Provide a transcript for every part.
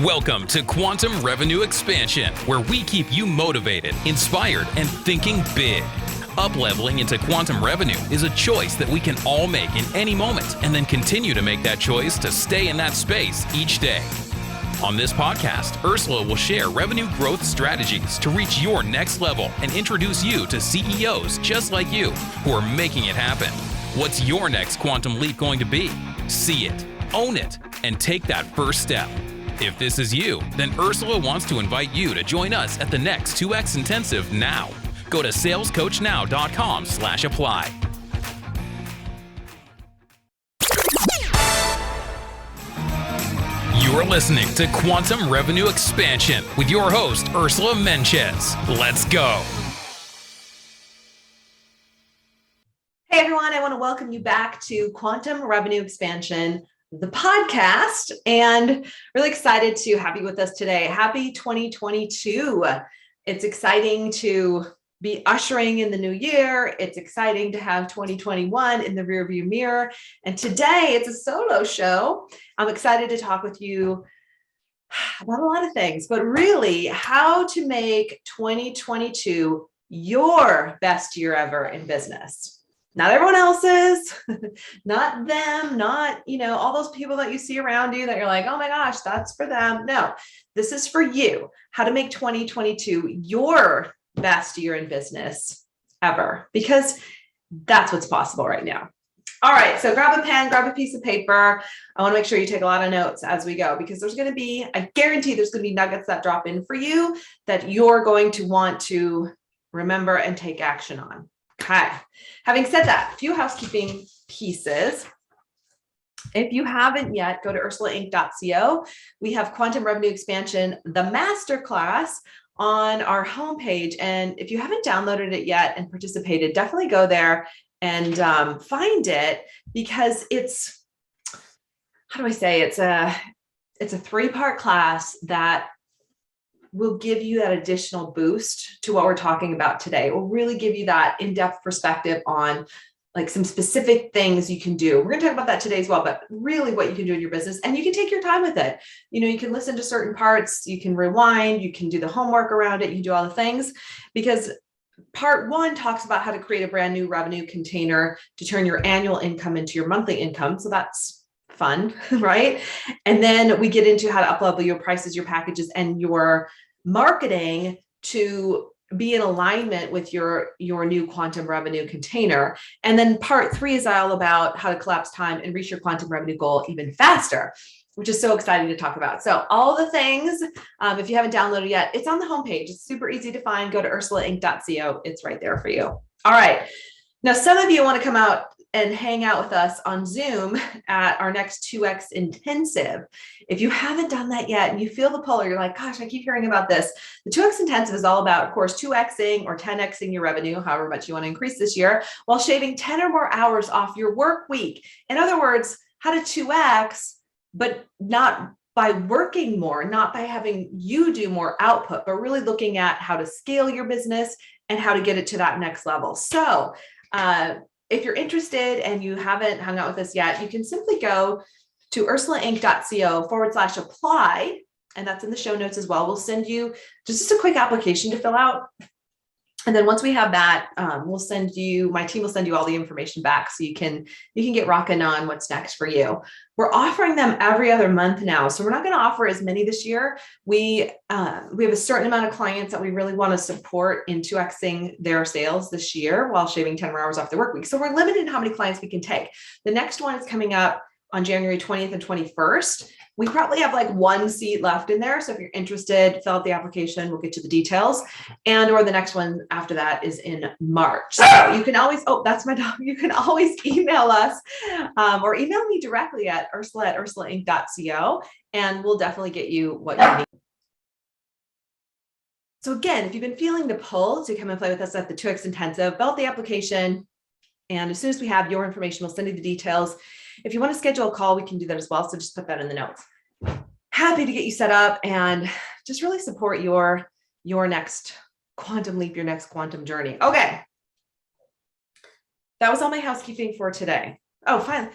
Welcome to Quantum Revenue Expansion, where we keep you motivated, inspired, and thinking big. Up-leveling into quantum revenue is a choice that we can all make in any moment, and then continue to make that choice to stay in that space each day. On this podcast, Ursula will share revenue growth strategies to reach your next level and introduce you to CEOs just like you who are making it happen. What's your next quantum leap going to be? See it, own it, and take that first step. If this is you, then Ursula wants to invite you to join us at the next 2X Intensive now. Go to salescoachnow.com/apply. You are listening to Quantum Revenue Expansion with your host, Ursula Menchez. Let's go. Hey everyone, I want to welcome you back to Quantum Revenue Expansion, the podcast, and really excited to have you with us today. Happy 2022. It's exciting to be ushering in the new year. It's exciting to have 2021 in the rearview mirror. And today it's a solo show. I'm excited to talk with you about a lot of things, but really how to make 2022 your best year ever in business. Not everyone else's, not them, not, all those people that you see around you that you're like, oh my gosh, that's for them. No, this is for you. How to make 2022 your best year in business ever, because that's what's possible right now. All right, so grab a pen, grab a piece of paper. I want to make sure you take a lot of notes as we go, because I guarantee there's going to be nuggets that drop in for you that you're going to want to remember and take action on. Okay. Having said that, a few housekeeping pieces. If you haven't yet, go to ursulainc.co. We have Quantum Revenue Expansion, the masterclass, on our homepage. And if you haven't downloaded it yet and participated, definitely go there and find it, because it's a 3-part class that will give you that additional boost to what we're talking about today. It will really give you that in-depth perspective on like some specific things you can do. We're going to talk about that today as well, but really what you can do in your business, and you can take your time with it. You can listen to certain parts, you can rewind, you can do the homework around it, you can do all the things, because part 1 talks about how to create a brand new revenue container to turn your annual income into your monthly income. So that's fun, right? And then we get into how to up-level your prices, your packages, and your marketing to be in alignment with your new quantum revenue container. And then part 3 is all about how to collapse time and reach your quantum revenue goal even faster, which is so exciting to talk about. So all the things, if you haven't downloaded yet, it's on the homepage. It's super easy to find. Go to ursulainc.co. It's right there for you. All right. Now, some of you want to come out and hang out with us on Zoom at our next 2X Intensive. If you haven't done that yet and you feel the pull, or you're like, gosh, I keep hearing about this. The 2X Intensive is all about, of course, 2Xing or 10Xing your revenue, however much you want to increase this year, while shaving 10 or more hours off your work week. In other words, how to 2X, but not by working more, not by having you do more output, but really looking at how to scale your business and how to get it to that next level. So, if you're interested and you haven't hung out with us yet, you can simply go to ursulainc.co/apply, and that's in the show notes as well. We'll send you just a quick application to fill out. And then once we have that, my team will send you all the information back so you can get rocking on what's next for you. We're offering them every other month now. So we're not going to offer as many this year. We have a certain amount of clients that we really want to support in 2Xing their sales this year while shaving 10 more hours off their work week. So we're limited in how many clients we can take. The next one is coming up on January 20th and 21st. We probably have like 1 seat left in there. So if you're interested, fill out the application. We'll get to the details. Or the next one after that is in March. So you can always, that's my dog. You can always email us or email me directly at ursulainc.co, and we'll definitely get you what you need. So again, if you've been feeling the pull to come and play with us at the 2X Intensive, fill out the application. And as soon as we have your information, we'll send you the details. If you want to schedule a call, we can do that as well. So just put that in the notes. Happy to get you set up and just really support your next quantum leap, your next quantum journey. Okay. That was all my housekeeping for today. Oh, fine.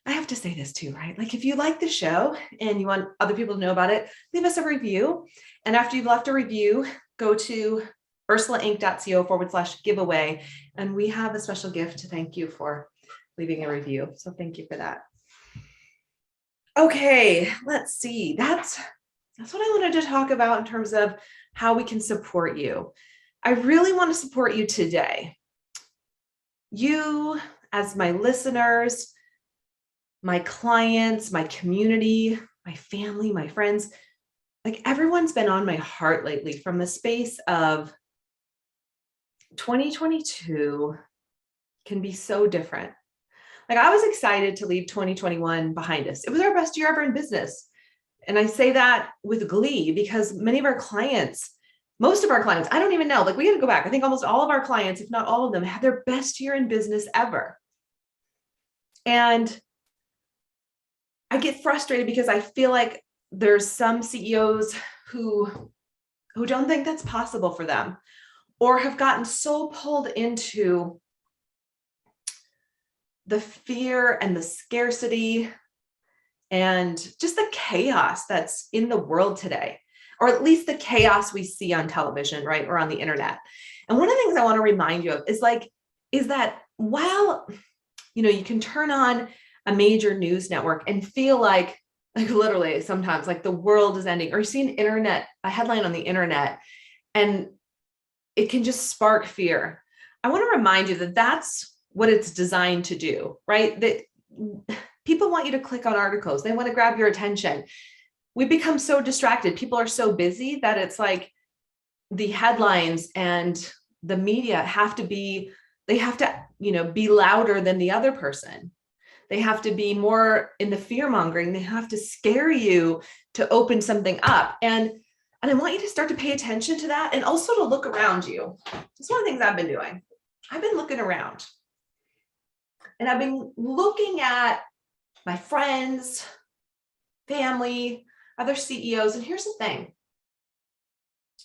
I have to say this too, right? Like if you like the show and you want other people to know about it, leave us a review. And after you've left a review, go to ursulainc.co/giveaway. And we have a special gift to thank you for leaving a review. So thank you for that. Okay, let's see. That's what I wanted to talk about in terms of how we can support you. I really want to support you today. You, as my listeners, my clients, my community, my family, my friends, like everyone's been on my heart lately from the space of 2022 can be so different. Like I was excited to leave 2021 behind us. It was our best year ever in business. And I say that with glee because many of our clients, most of our clients, I don't even know, like we got to go back. I think almost all of our clients, if not all of them, had their best year in business ever. And I get frustrated because I feel like there's some CEOs who don't think that's possible for them or have gotten so pulled into the fear and the scarcity and just the chaos that's in the world today, or at least the chaos we see on television, right? Or on the internet. And one of the things I want to remind you of is that while, you can turn on a major news network and feel like literally sometimes like the world is ending, or you see a headline on the internet and it can just spark fear. I want to remind you that that's what it's designed to do, right? That people want you to click on articles. They want to grab your attention. We become so distracted. People are so busy that it's like the headlines and the media have to be louder than the other person. They have to be more in the fear mongering. They have to scare you to open something up. And I want you to start to pay attention to that and also to look around you. It's one of the things I've been doing. I've been looking around and I've been looking at my friends, family, other CEOs. And here's the thing.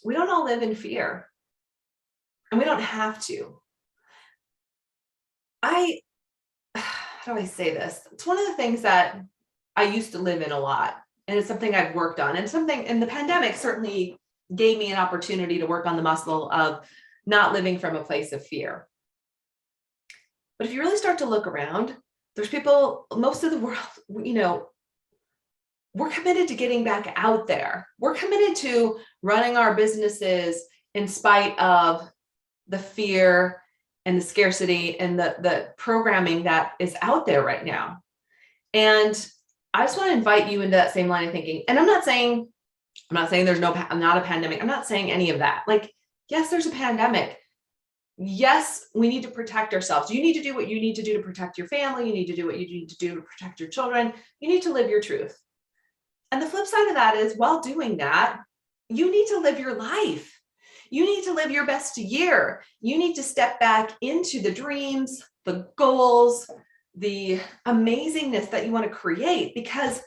We don't all live in fear and we don't have to. How do I say this? It's one of the things that I used to live in a lot. And it's something I've worked on, and something in the pandemic certainly gave me an opportunity to work on the muscle of not living from a place of fear. But if you really start to look around, there's people, most of the world, we're committed to getting back out there. We're committed to running our businesses in spite of the fear and the scarcity and the programming that is out there right now. And I just want to invite you into that same line of thinking. And I'm not saying there's not a pandemic. I'm not saying any of that. Like, yes, there's a pandemic. Yes, we need to protect ourselves. You need to do what you need to do to protect your family. You need to do what you need to do to protect your children. You need to live your truth. And the flip side of that is, while doing that, you need to live your life. You need to live your best year. You need to step back into the dreams, the goals, the amazingness that you want to create. Because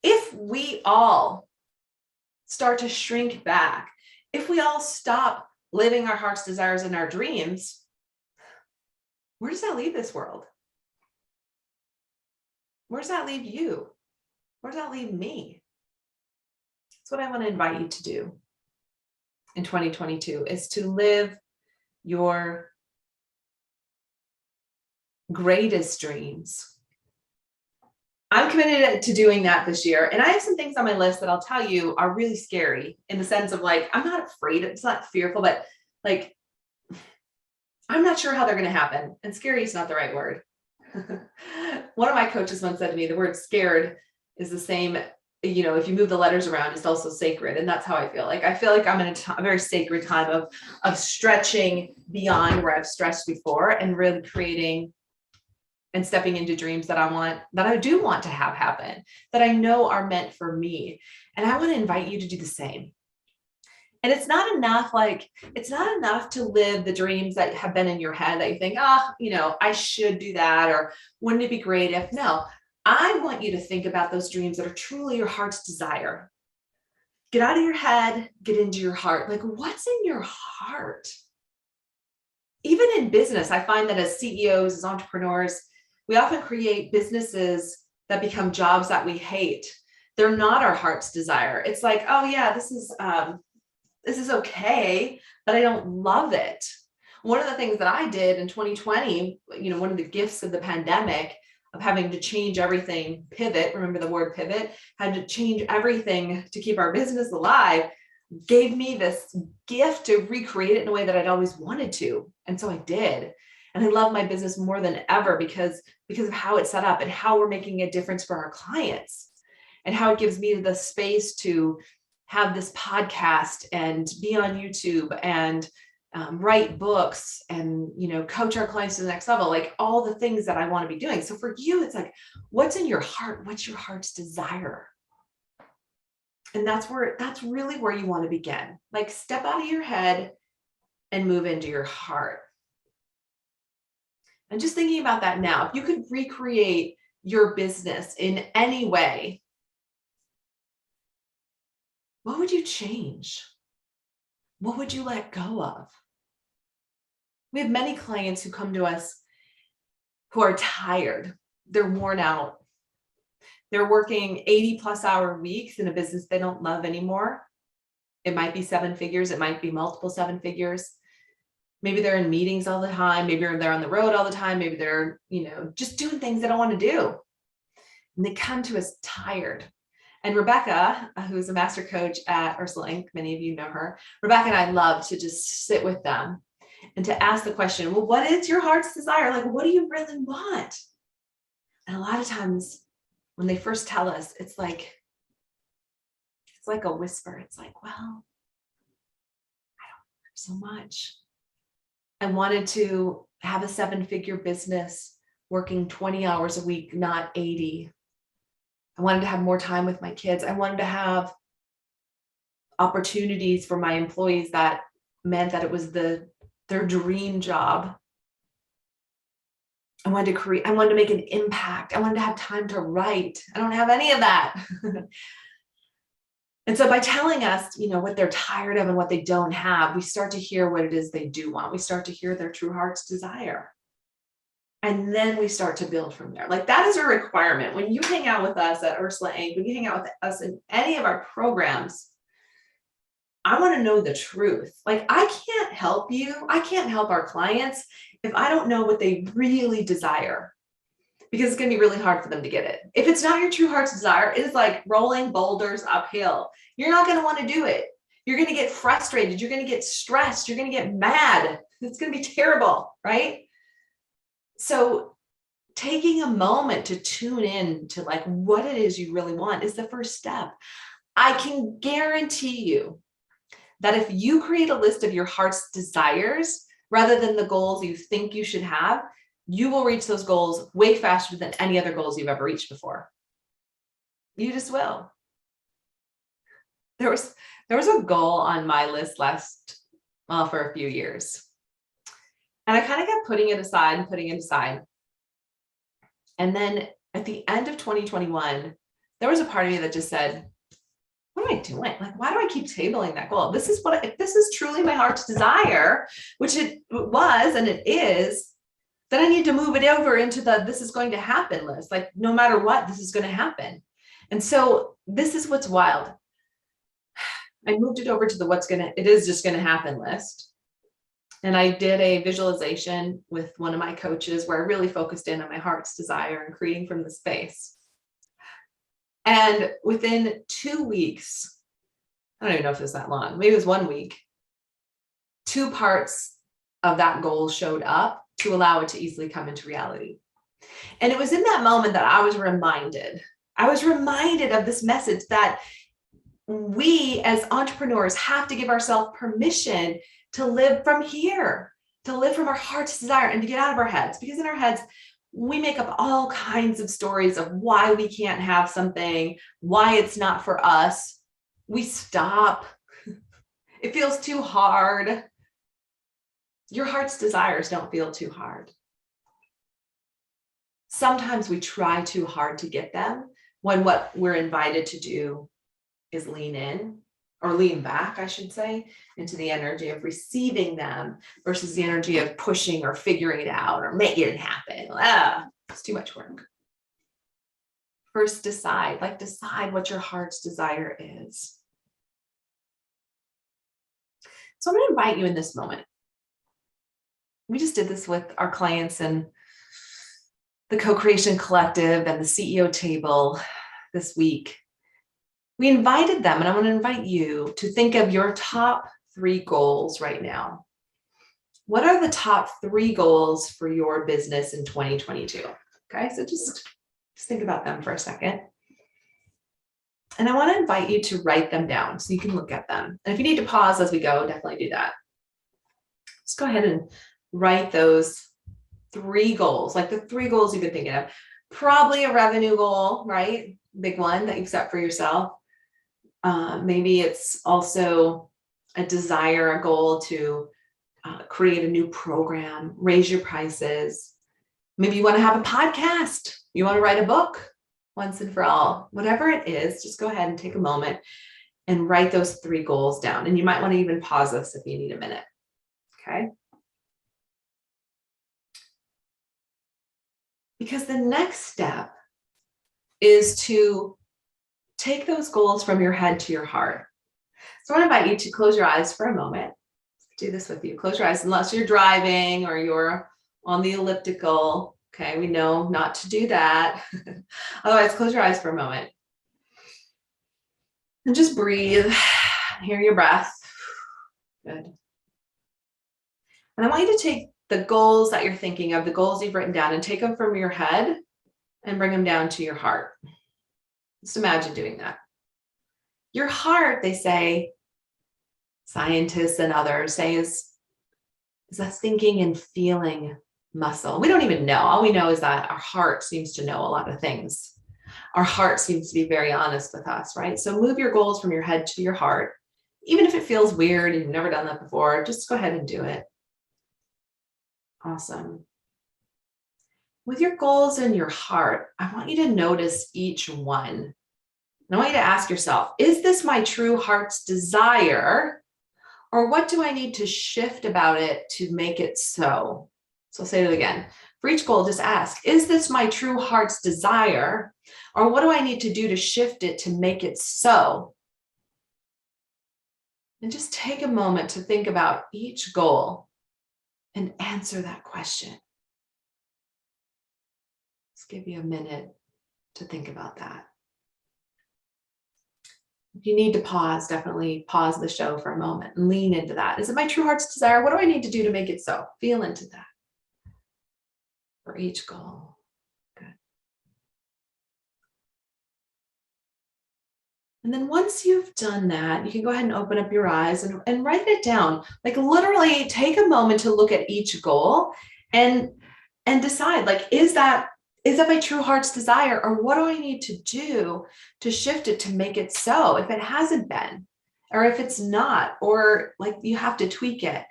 if we all start to shrink back, if we all stop living our heart's desires and our dreams, where does that leave this world? Where does that leave you? Where does that leave me? That's what I want to invite you to do in 2022, is to live your greatest dreams. I'm committed to doing that this year. And I have some things on my list that I'll tell you are really scary, in the sense of like, I'm not afraid. It's not fearful, but like, I'm not sure how they're going to happen. And scary is not the right word. One of my coaches once said to me, the word scared is the same, if you move the letters around, it's also sacred. And that's how I feel. Like, I feel like I'm in a very sacred time of stretching beyond where I've stretched before, and really creating and stepping into dreams that I do want to have happen, that I know are meant for me. And I want to invite you to do the same. And it's not enough to live the dreams that have been in your head that you think, I should do that, or wouldn't it be great if? No, I want you to think about those dreams that are truly your heart's desire. Get out of your head, get into your heart. Like, what's in your heart? Even in business, I find that as CEOs, as entrepreneurs, We often create businesses that become jobs that we hate. They're not our heart's desire. It's like, oh yeah, this is okay, but I don't love it. One of the things that I did in 2020, one of the gifts of the pandemic, of having to change everything, pivot, remember the word pivot, had to change everything to keep our business alive, gave me this gift to recreate it in a way that I'd always wanted to. And so I did. And I love my business more than ever because of how it's set up and how we're making a difference for our clients, and how it gives me the space to have this podcast and be on YouTube and write books and, coach our clients to the next level, like all the things that I want to be doing. So for you, it's like, what's in your heart? What's your heart's desire? And that's really where you want to begin. Like, step out of your head and move into your heart. And just thinking about that now, if you could recreate your business in any way, what would you change? What would you let go of? We have many clients who come to us who are tired. They're worn out. They're working 80+ hour weeks in a business they don't love anymore. It might be 7 figures. It might be multiple 7 figures. Maybe they're in meetings all the time. Maybe they're on the road all the time. Maybe they're, just doing things they don't want to do. And they come to us tired. And Rebecca, who's a master coach at Ursula Inc., many of you know her, Rebecca and I love to just sit with them and to ask the question, well, what is your heart's desire? Like, what do you really want? And a lot of times when they first tell us, it's like a whisper. It's like, well, I don't work so much. I wanted to have a 7-figure business working 20 hours a week, not 80. I wanted to have more time with my kids. I wanted to have opportunities for my employees that meant that it was their dream job. I wanted to make an impact. I wanted to have time to write. I don't have any of that. And so by telling us, what they're tired of and what they don't have, we start to hear what it is they do want. We start to hear their true heart's desire. And then we start to build from there. Like, that is a requirement. When you hang out with us at Ursula Inc., when you hang out with us in any of our programs, I want to know the truth. Like, I can't help you. I can't help our clients if I don't know what they really desire, because it's going to be really hard for them to get it. If it's not your true heart's desire, it is like rolling boulders uphill. You're not going to want to do it. You're going to get frustrated. You're going to get stressed. You're going to get mad. It's going to be terrible, right? So taking a moment to tune in to like what it is you really want is the first step. I can guarantee you that if you create a list of your heart's desires rather than the goals you think you should have, you will reach those goals way faster than any other goals you've ever reached before. You just will. There was a goal on my list for a few years. And I kind of kept putting it aside. And then at the end of 2021, there was a part of me that just said, what am I doing? Like, why do I keep tabling that goal? If this is truly my heart's desire, which it was and it is, then I need to move it over into the this is going to happen list. Like, no matter what, this is going to happen. And so this is what's wild. I moved it over to the it is just going to happen list. And I did a visualization with one of my coaches where I really focused in on my heart's desire and creating from the space. And within 2 weeks, I don't even know if it was that long, maybe it was 1 week, 2 parts of that goal showed up to allow it to easily come into reality. And it was in that moment that I was reminded of this message that we as entrepreneurs have to give ourselves permission to live from here, to live from our heart's desire and to get out of our heads. Because in our heads, we make up all kinds of stories of why we can't have something, why it's not for us. We stop. It feels too hard. Your heart's desires don't feel too hard. Sometimes we try too hard to get them when what we're invited to do is lean in, or lean back, I should say, into the energy of receiving them versus the energy of pushing or figuring it out or making it happen. It's too much work. First, decide what your heart's desire is. So I'm going to invite you in this moment. We just did this with our clients and the Co-Creation Collective and the CEO table this week. We invited them, and I want to invite you to think of your top 3 goals right now. What are the top 3 goals for your business in 2022? Okay, so just think about them for a second. And I want to invite you to write them down so you can look at them. And if you need to pause as we go, definitely do that. Just go ahead and write those 3 goals, like the 3 goals you've been thinking of. Probably a revenue goal, right? Big one that you've set for yourself. Maybe it's also a desire, a goal to create a new program, raise your prices. Maybe you want to have a podcast. You want to write a book once and for all. Whatever it is, just go ahead and take a moment and write those 3 goals down. And you might want to even pause this if you need a minute. Okay. Because the next step is to take those goals from your head to your heart. So I want to invite you to close your eyes for a moment. Do this with you. Close your eyes unless you're driving or you're on the elliptical. Okay, we know not to do that. Otherwise, close your eyes for a moment. And just breathe. Hear your breath. Good. And I want you to take the goals that you're thinking of, the goals you've written down, and take them from your head and bring them down to your heart. Just imagine doing that. Your heart, they say, scientists and others say, is a thinking and feeling muscle. We don't even know. All we know is that our heart seems to know a lot of things. Our heart seems to be very honest with us, right? So move your goals from your head to your heart. Even if it feels weird and you've never done that before, just go ahead and do it. Awesome. With your goals in your heart, I want you to notice each one. And I want you to ask yourself, is this my true heart's desire? Or what do I need to shift about it to make it so? So I'll say it again. For each goal, just ask, is this my true heart's desire? Or what do I need to do to shift it to make it so? And just take a moment to think about each goal and answer that question. Let's give you a minute to think about that. If you need to pause, definitely pause the show for a moment and lean into that. Is it my true heart's desire? What do I need to do to make it so? Feel into that for each goal. Good. And then once you've done that, you can go ahead and open up your eyes and write it down. Like literally take a moment to look at each goal and decide, like, is that my true heart's desire, or what do I need to do to shift it to make it so if it hasn't been, or if it's not, or like you have to tweak it.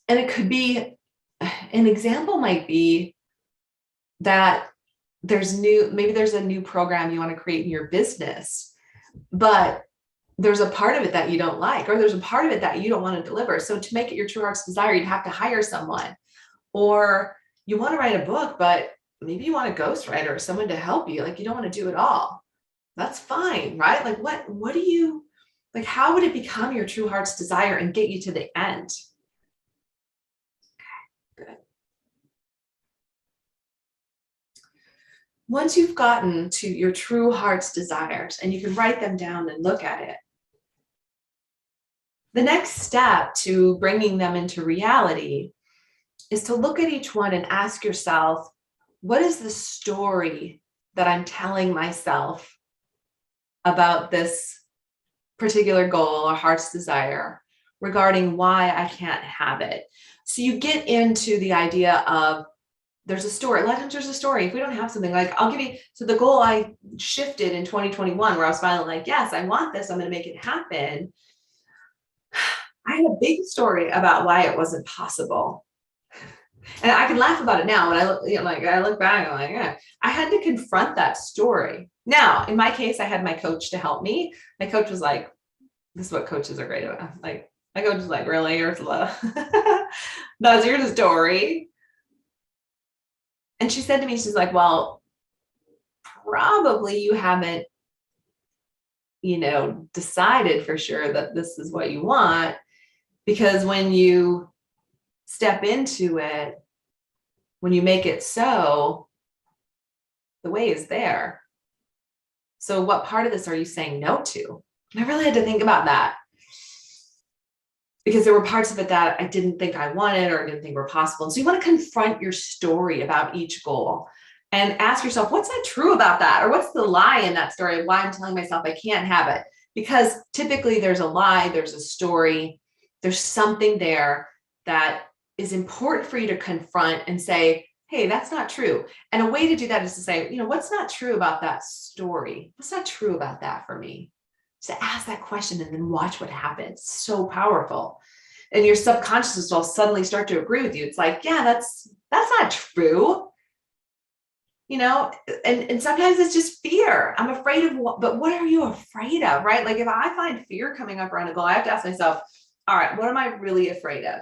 And it could be, an example might be that maybe there's a new program you want to create in your business, but there's a part of it that you don't like, or there's a part of it that you don't want to deliver. So to make it your true heart's desire, you'd have to hire someone. Or you want to write a book, but maybe you want a ghostwriter or someone to help you. Like you don't want to do it all. That's fine, right? Like what do you, like, how would it become your true heart's desire and get you to the end? Okay, good. Once you've gotten to your true heart's desires and you can write them down and look at it, the next step to bringing them into reality is to look at each one and ask yourself, what is the story that I'm telling myself about this particular goal or heart's desire regarding why I can't have it? So you get into the idea of there's a story. A lot of times there's a story. If we don't have something, like I'll give you, so the goal I shifted in 2021 where I was finally like, yes, I want this. I'm going to make it happen. I had a big story about why it wasn't possible. And I can laugh about it now when I look, I look back, I'm like, yeah, I had to confront that story. Now, in my case, I had my coach to help me. My coach was like, this is what coaches are great about. Like, my coach was like, really, Ursula? That's your story. And she said to me, she's like, well, probably you haven't, decided for sure that this is what you want, because when you step into it, when you make it so, the way is there. So what part of this are you saying no to? And I really had to think about that, because there were parts of it that I didn't think I wanted or didn't think were possible. And so you want to confront your story about each goal and ask yourself, what's not true about that? Or what's the lie in that story of why I'm telling myself I can't have it? Because typically there's a lie, there's a story, there's something there that is important for you to confront and say, hey, that's not true. And a way to do that is to say, what's not true about that story? What's not true about that for me? So ask that question and then watch what happens. So powerful. And your subconscious will suddenly start to agree with you. It's like, yeah, that's not true. And sometimes it's just fear. I'm afraid of but what are you afraid of, right? Like if I find fear coming up around a goal, I have to ask myself, all right, what am I really afraid of?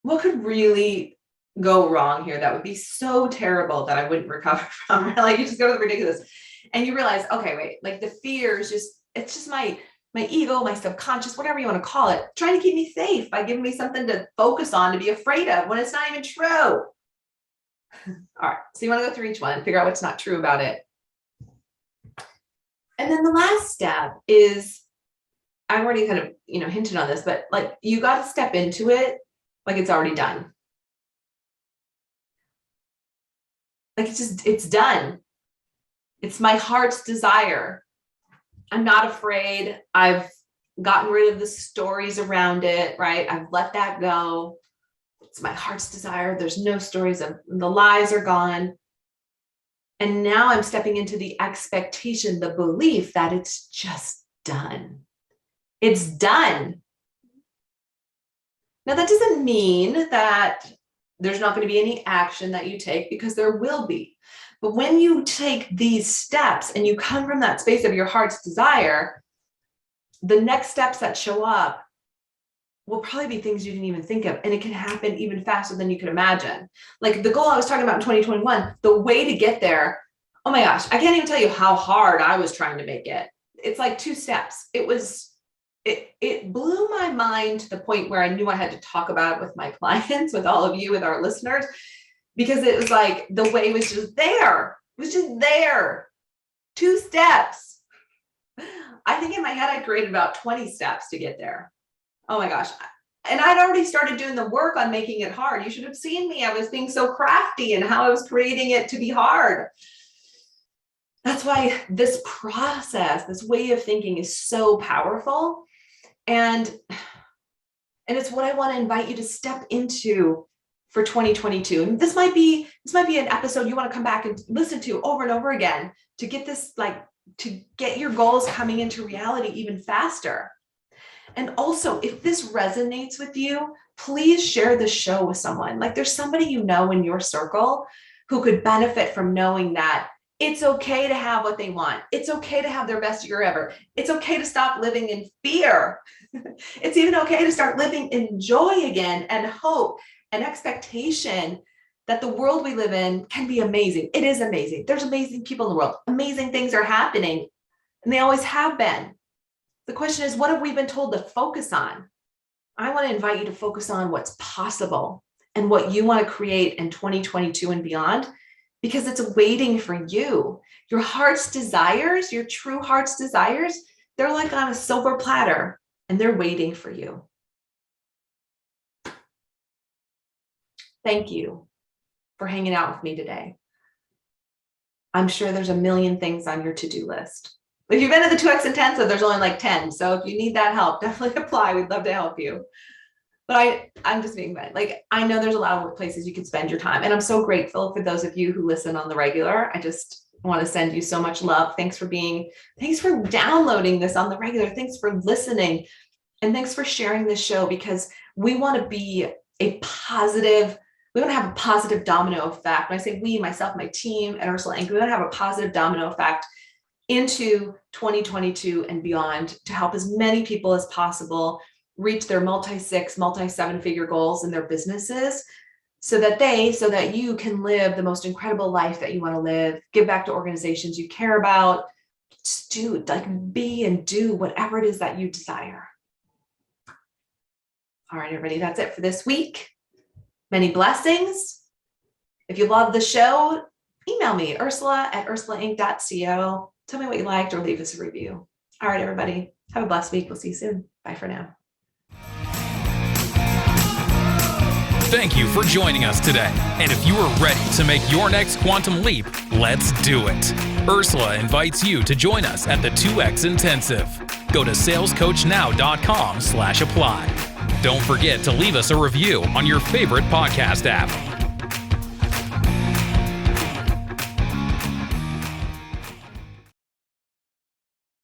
What could really go wrong here that would be so terrible that I wouldn't recover from? Right? Like you just go to the ridiculous and you realize, okay, wait, like the fear is it's just my ego, my subconscious, whatever you want to call it, trying to keep me safe by giving me something to focus on, to be afraid of when it's not even true. All right, so you want to go through each one, figure out what's not true about it. And then the last step is, I already kind of, hinted on this, but like you got to step into it like it's already done. Like it's done. It's my heart's desire. I'm not afraid. I've gotten rid of the stories around it, right? I've let that go. It's my heart's desire. There's no stories of the lies are gone. And now I'm stepping into the expectation, the belief that it's just done. It's done. Now, that doesn't mean that there's not going to be any action that you take, because there will be. But when you take these steps and you come from that space of your heart's desire, the next steps that show up will probably be things you didn't even think of. And it can happen even faster than you could imagine. Like the goal I was talking about in 2021, the way to get there, oh my gosh, I can't even tell you how hard I was trying to make it. It's like 2 steps. It blew my mind to the point where I knew I had to talk about it with my clients, with all of you, with our listeners, because it was like the way was just there. It was just there. 2 steps. I think in my head, I created about 20 steps to get there. Oh my gosh. And I'd already started doing the work on making it hard. You should have seen me. I was being so crafty and how I was creating it to be hard. That's why this process, this way of thinking is so powerful. And it's what I want to invite you to step into for 2022. And this might be an episode you want to come back and listen to over and over again to get this, like, to get your goals coming into reality even faster. And also, if this resonates with you, please share the show with someone. Like there's somebody in your circle who could benefit from knowing that it's okay to have what they want. It's okay to have their best year ever. It's okay to stop living in fear. It's even okay to start living in joy again, and hope and expectation that the world we live in can be amazing. It is amazing. There's amazing people in the world. Amazing things are happening, and they always have been. The question is, what have we been told to focus on? I want to invite you to focus on what's possible and what you want to create in 2022 and beyond, because it's waiting for you. Your heart's desires, your true heart's desires, they're like on a silver platter and they're waiting for you. Thank you for hanging out with me today. I'm sure there's a million things on your to-do list. If you've been to the 2X Intensive, there's only like 10. So if you need that help, definitely apply. We'd love to help you. But I'm just being bad. Like, I know there's a lot of places you could spend your time. And I'm so grateful for those of you who listen on the regular. I just want to send you so much love. Thanks for downloading this on the regular. Thanks for listening. And thanks for sharing this show, because we want to be we want to have a positive domino effect. When I say we, myself, my team, and Ursula Inc., we want to have a positive domino effect into 2022 and beyond to help as many people as possible reach their multi-6, multi-7 figure goals in their businesses so that you can live the most incredible life that you want to live, give back to organizations you care about, just be and do whatever it is that you desire. All right, everybody, that's it for this week. Many blessings. If you love the show, email me, ursula@ursulainc.co. Tell me what you liked or leave us a review. All right, everybody, have a blessed week. We'll see you soon. Bye for now. Thank you for joining us today. And if you are ready to make your next quantum leap, let's do it. Ursula invites you to join us at the 2X Intensive. Go to salescoachnow.com/apply. Don't forget to leave us a review on your favorite podcast app.